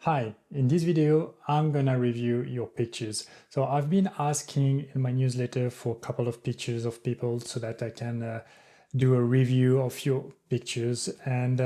Hi, in this video, I'm gonna review your pictures. So I've been asking in my newsletter for a couple of pictures of people so that I can do a review of your pictures and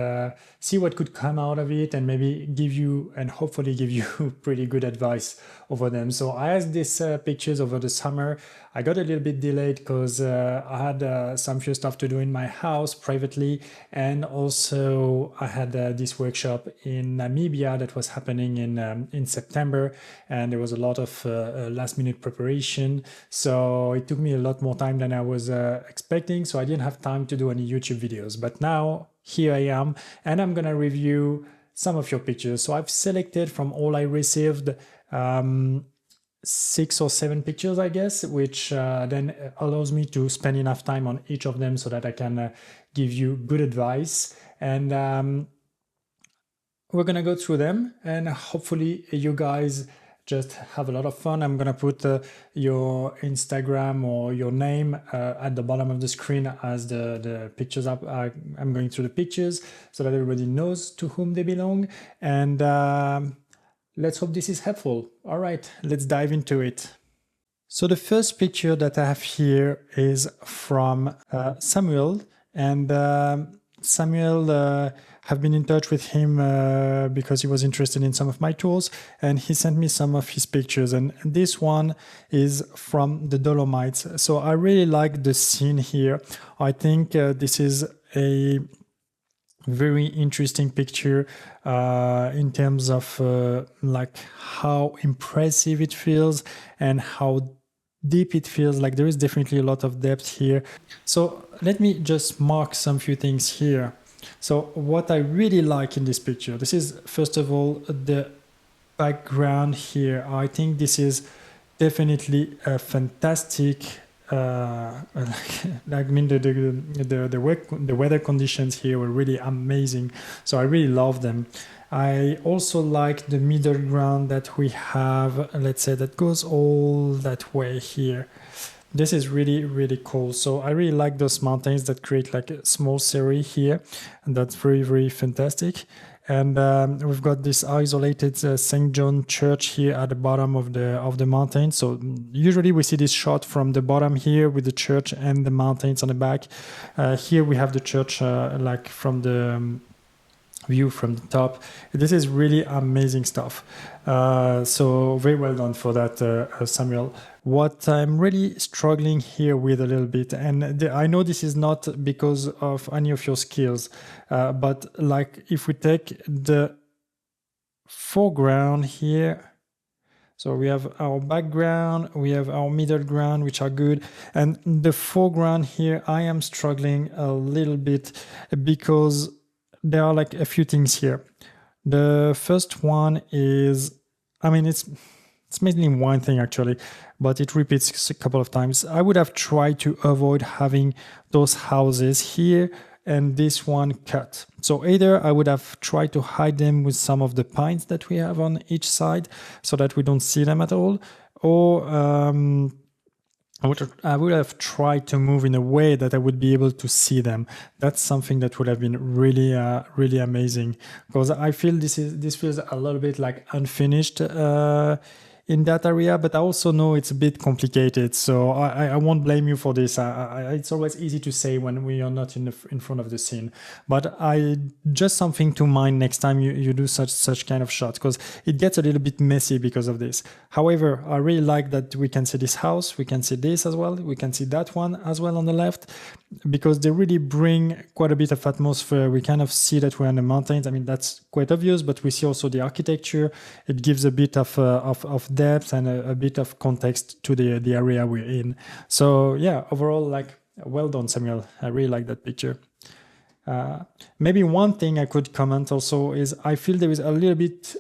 see what could come out of it and maybe give you and hopefully give you pretty good advice over them. So I asked these pictures over the summer. I got a little bit delayed because I had some few stuff to do in my house privately, and also I had this workshop in Namibia that was happening in September, and there was a lot of last minute preparation. So it took me a lot more time than I was expecting. So I didn't have time to do any YouTube videos. But now here I am, and I'm gonna review some of your pictures. So I've selected from all I received 6 or 7 pictures, I guess, which then allows me to spend enough time on each of them so that I can give you good advice. And we're gonna go through them, and hopefully you guys just have a lot of fun. I'm gonna put your Instagram or your name at the bottom of the screen as the pictures up. I'm going through the pictures so that everybody knows to whom they belong. And let's hope this is helpful. All right, let's dive into it. So the first picture that I have here is from Samuel, and Samuel have been in touch with him because he was interested in some of my tools, and he sent me some of his pictures, and this one is from the Dolomites. So I really like the scene here. I think this is a very interesting picture in terms of like how impressive it feels and how deep it feels. Like there is definitely a lot of depth here. So let me just mark some few things here. So what I really like in this picture, this is first of all the background here. I think this is definitely a fantastic I mean the weather conditions here were really amazing, so I really love them. I also like the middle ground that we have, let's say, that goes all that way here. This is really cool. So I really like those mountains that create like a small series here, and that's very fantastic. And we've got this isolated St. John Church here at the bottom of the mountain. So usually we see this shot from the bottom here with the church and the mountains on the back. Here we have the church like from the view from the top. This is really amazing stuff. So very well done for that, Samuel. What I'm really struggling here with a little bit, and I know this is not because of any of your skills, but like if we take the foreground here, so we have our background, we have our middle ground, which are good. And the foreground here, I am struggling a little bit because there are like a few things here. The first one is, I mean, it's mainly one thing actually, but it repeats a couple of times. I would have tried to avoid having those houses here and this one cut. So either I would have tried to hide them with some of the pines that we have on each side so that we don't see them at all, or I would have tried to move in a way that I would be able to see them. That's something that would have been really amazing, because I feel this feels a little bit like unfinished in that area, but I also know it's a bit complicated, so I won't blame you for this. It's always easy to say when we are not in front of the scene, but just something to mind next time you do such kind of shots, because it gets a little bit messy because of this. However, I really like that we can see this house, we can see this as well, we can see that one as well on the left, because they really bring quite a bit of atmosphere. We kind of see that we're in the mountains. I mean, that's quite obvious, but we see also the architecture. It gives a bit of depth and a bit of context to the area we're in. So yeah, overall, like, well done, Samuel. I really like that picture. Maybe one thing I could comment also is I feel there is a little bit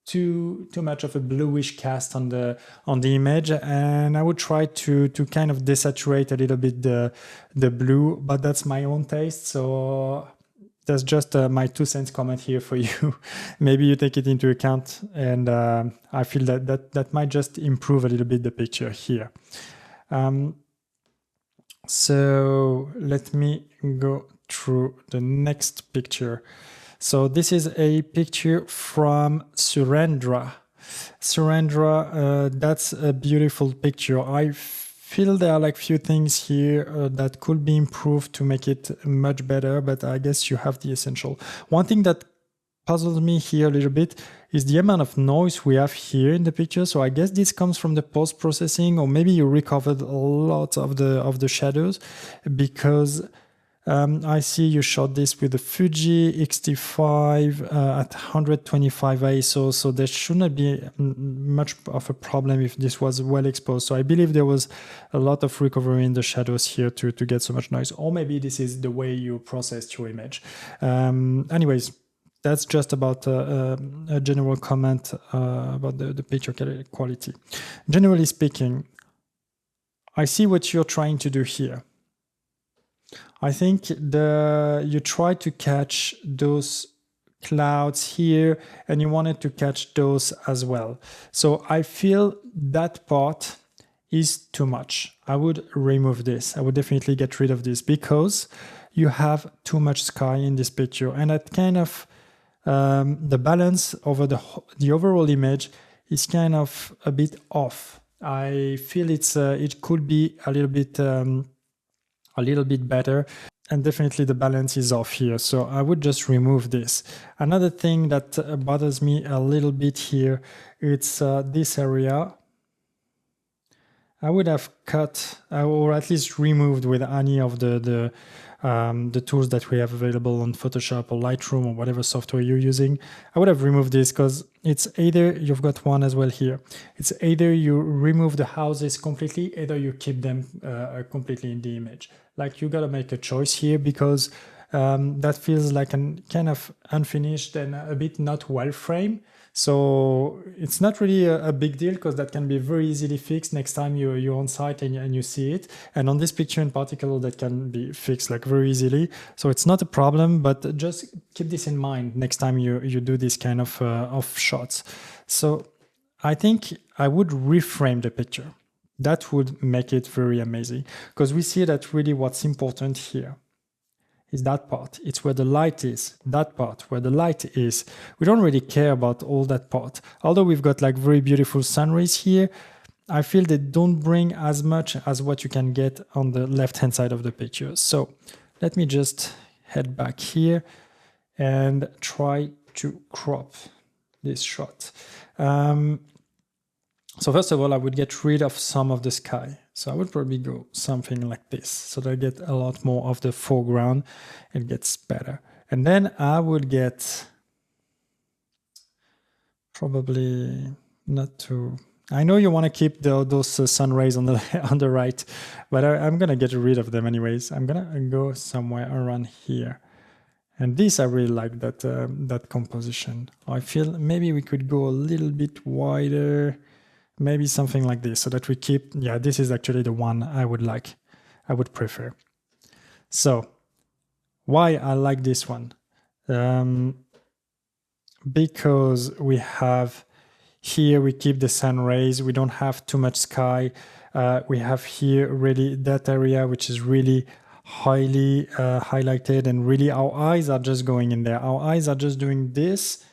too much of a bluish cast on the image, and I would try to kind of desaturate a little bit the blue, but that's my own taste, so that's just my 2 cents comment here for you. Maybe you take it into account, and I feel that might just improve a little bit the picture here. So let me go through the next picture. So this is a picture from Surendra. Surendra, that's a beautiful picture. I feel there are like few things here that could be improved to make it much better, but I guess you have the essential. One thing that puzzles me here a little bit is the amount of noise we have here in the picture. So I guess this comes from the post-processing, or maybe you recovered a lot of the shadows, because I see you shot this with the Fuji X-T5 at 125 ISO, so there shouldn't be much of a problem if this was well exposed. So I believe there was a lot of recovery in the shadows here to get so much noise, or maybe this is the way you processed your image. Anyways, that's just about a general comment about the picture quality. Generally speaking, I see what you're trying to do here. I think you try to catch those clouds here, and you wanted to catch those as well. So I feel that part is too much. I would remove this. I would definitely get rid of this, because you have too much sky in this picture, and that kind of the balance over the overall image is kind of a bit off. I feel it could be a little bit better, and definitely the balance is off here. So I would just remove this. Another thing that bothers me a little bit here, it's this area. I would have cut or at least removed with any of the tools that we have available on Photoshop or Lightroom or whatever software you're using. I would have removed this, because it's either, you've got one as well here, it's either you remove the houses completely, either you keep them completely in the image. Like, you gotta make a choice here, because that feels like a kind of unfinished and a bit not well framed. So it's not really a big deal, because that can be very easily fixed next time you're on site and you see it. And on this picture in particular, that can be fixed like very easily. So it's not a problem, but just keep this in mind next time you do this kind of shots. So I think I would reframe the picture. That would make it very amazing, because we see that really what's important here is that part. It's where the light is, that part where the light is. We don't really care about all that part. Although we've got like very beautiful sun rays here, I feel they don't bring as much as what you can get on the left-hand side of the picture. So let me just head back here and try to crop this shot. So first of all, I would get rid of some of the sky. So I would probably go something like this, so that I get a lot more of the foreground. It gets better. And then I would get probably not too... I know you want to keep those sun rays on the right, but I'm going to get rid of them anyways. I'm going to go somewhere around here. And this, I really like that composition. I feel maybe we could go a little bit wider. Maybe something like this, so that we keep, yeah, this is actually the one I would prefer. So why I like this one? Because we have here, we keep the sun rays, we don't have too much sky. We have here really that area, which is really highly highlighted, and really our eyes are just going in there. Our eyes are just doing this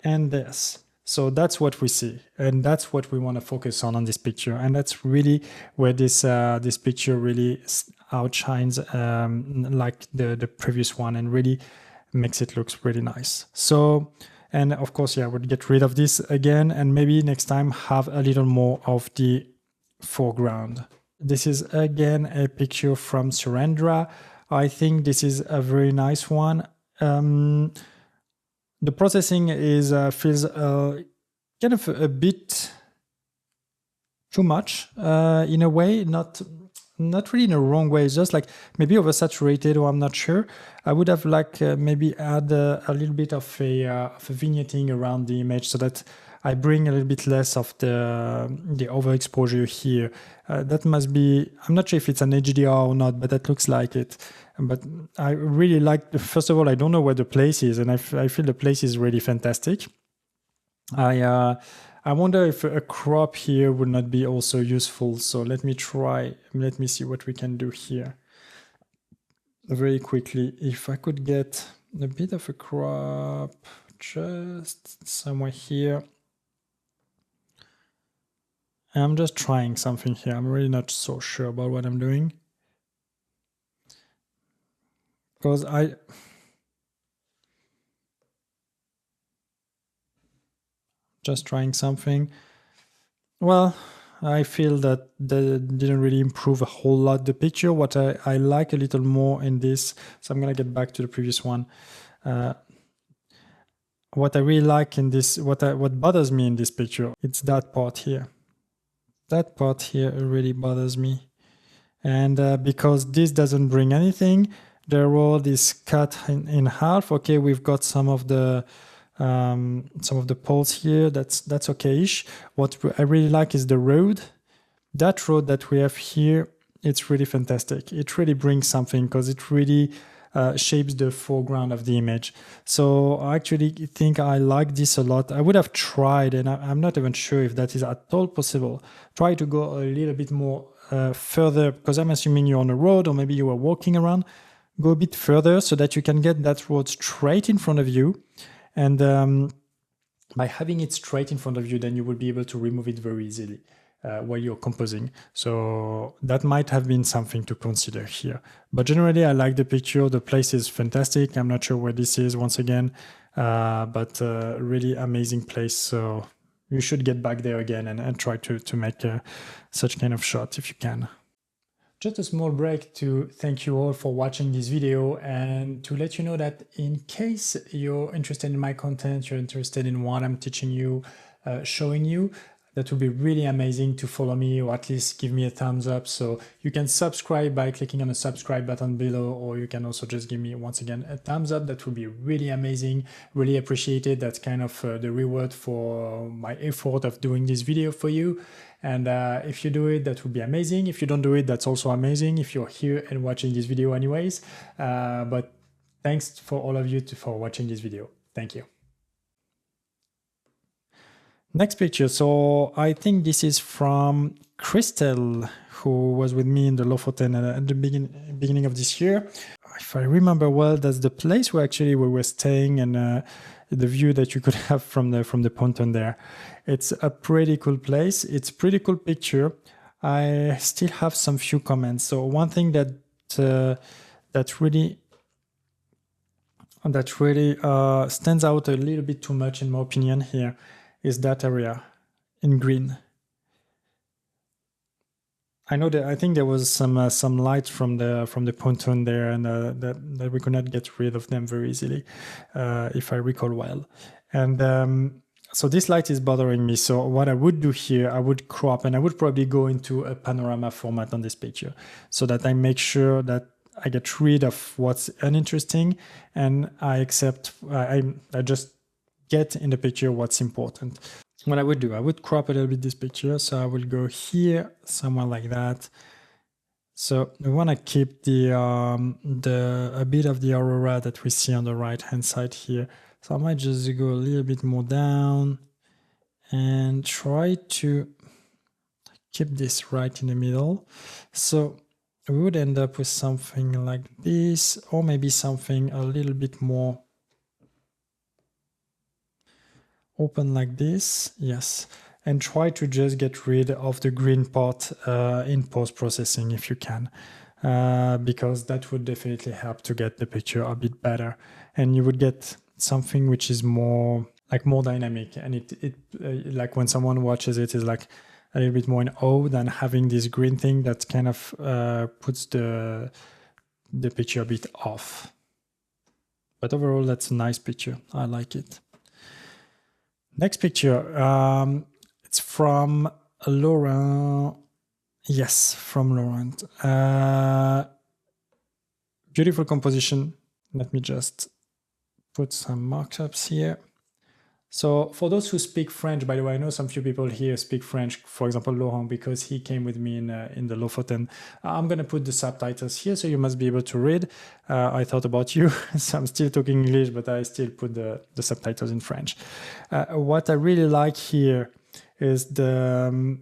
and this. So that's what we see, and that's what we want to focus on this picture, and that's really where this picture really outshines like the previous one, and really makes it look really nice. So, and of course, yeah, I would get rid of this again, and maybe next time have a little more of the foreground. This is again a picture from Surendra. I think this is a very nice one. The processing feels kind of a bit too much in a way, not really in a wrong way. It's just like maybe oversaturated, or I'm not sure. I would have like maybe add a little bit of a vignetting around the image, so that I bring a little bit less of the overexposure here. That must be, I'm not sure if it's an HDR or not, but that looks like it. But I really like, first of all, I don't know where the place is, and I feel the place is really fantastic. I wonder if a crop here would not be also useful. So let me see what we can do here very quickly. If I could get a bit of a crop, just somewhere here. I'm just trying something here. I'm really not so sure about what I'm doing. Because just trying something. Well, I feel that that didn't really improve a whole lot the picture. What I like a little more in this, so I'm gonna get back to the previous one. What I really like in this, what bothers me in this picture, it's that part here. That part here really bothers me. And because this doesn't bring anything, the road is cut in half. Okay, we've got some of the poles here. That's okay-ish. What I really like is the road. That road that we have here, it's really fantastic. It really brings something because it really shapes the foreground of the image. So I actually think I like this a lot. I would have tried, and I'm not even sure if that is at all possible, try to go a little bit more further, because I'm assuming you're on a road or maybe you are walking around. Go a bit further so that you can get that road straight in front of you. And by having it straight in front of you, then you will be able to remove it very easily while you're composing. So that might have been something to consider here. But generally, I like the picture. The place is fantastic. I'm not sure where this is once again, but really amazing place. So you should get back there again and try to make such kind of shot if you can. Just a small break to thank you all for watching this video and to let you know that in case you're interested in my content, you're interested in what I'm teaching you, showing you, that would be really amazing to follow me or at least give me a thumbs up. So you can subscribe by clicking on the subscribe button below, or you can also just give me once again a thumbs up. That would be really amazing, really appreciated. That's kind of the reward for my effort of doing this video for you. And if you do it, that would be amazing. If you don't do it, that's also amazing if you're here and watching this video anyways. But thanks for all of you for watching this video. Thank you. Next picture. So I think this is from Christelle, who was with me in the Lofoten at the beginning of this year. If I remember well, that's the place where actually we were staying, and the view that you could have from the pontoon there. It's a pretty cool place. It's a pretty cool picture. I still have some few comments. So one thing that really stands out a little bit too much in my opinion here is that area in green. I know that I think there was some light from the pontoon there, and that we could not get rid of them very easily, if I recall well. And so this light is bothering me. So what I would do here, I would crop, and I would probably go into a panorama format on this picture, so that I make sure that I get rid of what's uninteresting, and I just get in the picture what's important. What I would do, I would crop a little bit this picture. So I will go here, somewhere like that. So we want to keep a bit of the aurora that we see on the right hand side here. So I might just go a little bit more down and try to keep this right in the middle. So we would end up with something like this, or maybe something a little bit more open like this. Yes. And try to just get rid of the green part in post-processing if you can, because that would definitely help to get the picture a bit better, and you would get something which is more dynamic, and it like when someone watches it is like a little bit more in awe than having this green thing that kind of puts the picture a bit off. But overall, that's a nice picture. I like it. Next picture, it's from Laurent. Yes, from Laurent. Beautiful composition. Let me just put some markups here. So for those who speak French, by the way, I know some few people here speak French, for example, Laurent, because he came with me in the Lofoten. I'm going to put the subtitles here, so you must be able to read. I thought about you, so I'm still talking English, but I still put the subtitles in French. What I really like here is the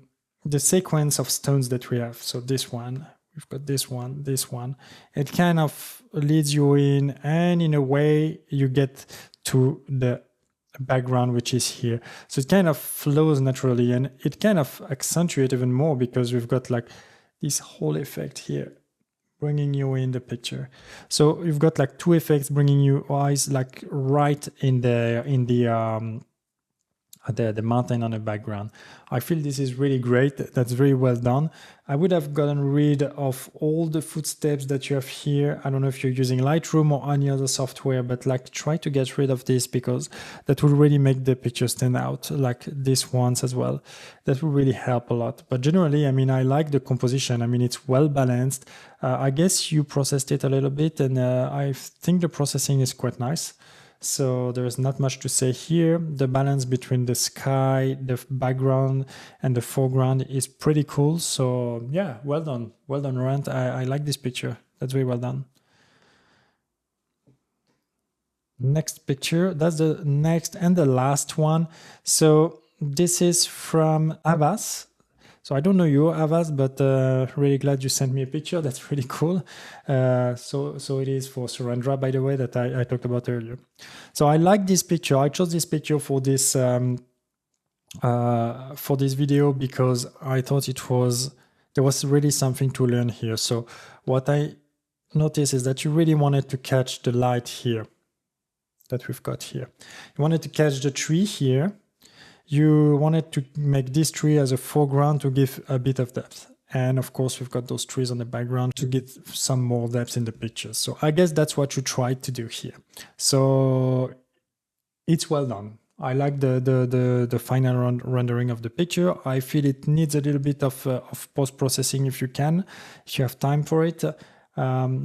sequence of stones that we have. So this one, we've got this one. It kind of leads you in, and in a way you get to the background, which is here. So it kind of flows naturally, and it kind of accentuates even more because we've got like this whole effect here bringing you in the picture. So you've got like two effects bringing you eyes like right in the mountain on the background. I feel this is really great. That's very well done. I would have gotten rid of all the footsteps that you have here. I don't know if you're using Lightroom or any other software, but like try to get rid of this because that will really make the picture stand out, like this ones as well. That will really help a lot. But generally, I mean, I like the composition. I mean, it's well balanced. I guess you processed it a little bit, and I think the processing is quite nice. So there's not much to say here. The balance between the sky, the background, and the foreground is pretty cool. So yeah, well done. Well done, Laurent. I like this picture. That's very well done. Next picture. That's the next and the last one. So this is from Avas. So I don't know you, Avas, but really glad you sent me a picture. That's really cool. So it is for Surendra, by the way, that I talked about earlier. So I like this picture. I chose this picture for this video because I thought there was really something to learn here. So what I noticed is that you really wanted to catch the light here that we've got here. You wanted to catch the tree here. You wanted to make this tree as a foreground to give a bit of depth. And of course, we've got those trees on the background to get some more depth in the picture. So I guess that's what you tried to do here. So it's well done. I like the final rendering of the picture. I feel it needs a little bit of post-processing if you have time for it.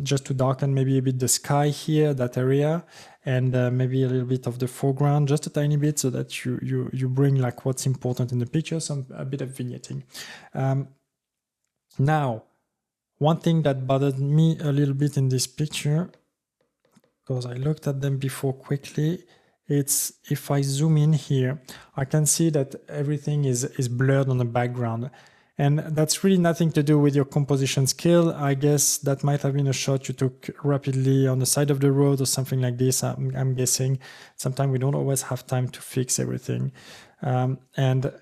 Just to darken maybe a bit the sky here, that area, and maybe a little bit of the foreground, just a tiny bit, so that you bring like what's important in the picture, a bit of vignetting. Now, one thing that bothered me a little bit in this picture, because I looked at them before quickly, it's if I zoom in here, I can see that everything is blurred on the background. And that's really nothing to do with your composition skill. I guess that might have been a shot you took rapidly on the side of the road or something like this. I'm guessing. Sometimes we don't always have time to fix everything. And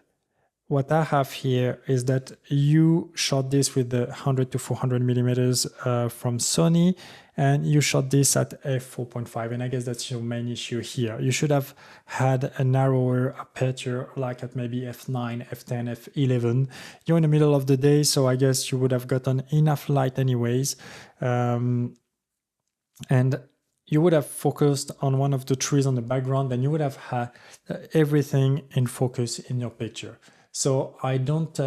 what I have here is that you shot this with the 100 to 400 millimeters from Sony, and you shot this at f4.5, and I guess that's your main issue here. You should have had a narrower aperture, like at maybe f9, f10, f11. You're in the middle of the day, so I guess you would have gotten enough light anyways. And you would have focused on one of the trees on the background, and you would have had everything in focus in your picture. So I don't,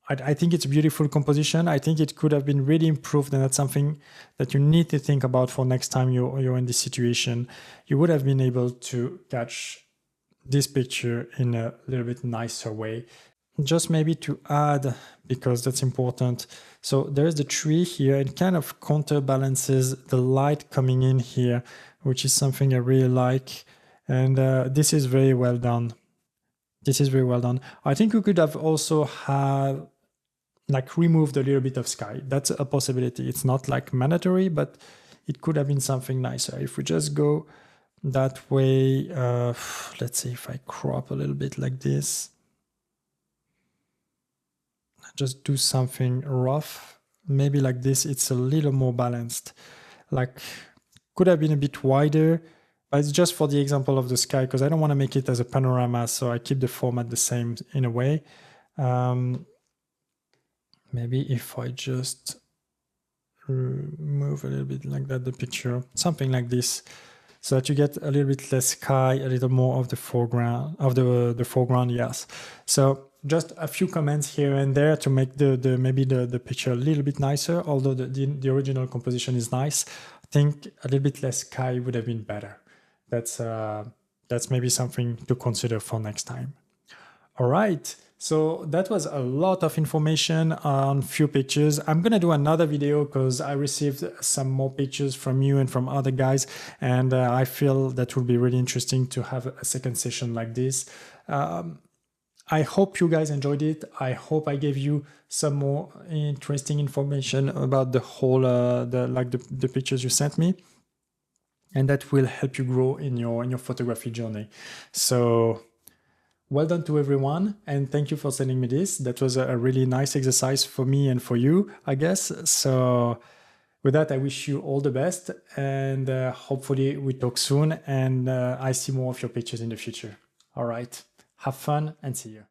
I think it's a beautiful composition. I think it could have been really improved, and that's something that you need to think about for next time you're in this situation. You would have been able to catch this picture in a little bit nicer way. Just maybe to add, because that's important. So there's the tree here. It kind of counterbalances the light coming in here, which is something I really like. And this is very well done. This is very well done. I think we could have also removed a little bit of sky. That's a possibility. It's not like mandatory, but it could have been something nicer. If we just go that way, let's see if I crop a little bit like this. Just do something rough. Maybe like this, it's a little more balanced. Like, could have been a bit wider. It's just for the example of the sky, because I don't want to make it as a panorama, so I keep the format the same in a way. Maybe if I just move a little bit like that, the picture, something like this, so that you get a little bit less sky, a little more of the foreground, the foreground, yes. So just a few comments here and there to make maybe the picture a little bit nicer, although the original composition is nice. I think a little bit less sky would have been better. That's maybe something to consider for next time. All right, so that was a lot of information on few pictures. I'm gonna do another video because I received some more pictures from you and from other guys, and I feel that will be really interesting to have a second session like this. I hope you guys enjoyed it. I hope I gave you some more interesting information about the whole, the pictures you sent me, and that will help you grow in your photography journey. So well done to everyone, and thank you for sending me this. That was a really nice exercise for me and for you, I guess. So with that, I wish you all the best, and hopefully we talk soon, and I see more of your pictures in the future. All right, have fun and see you.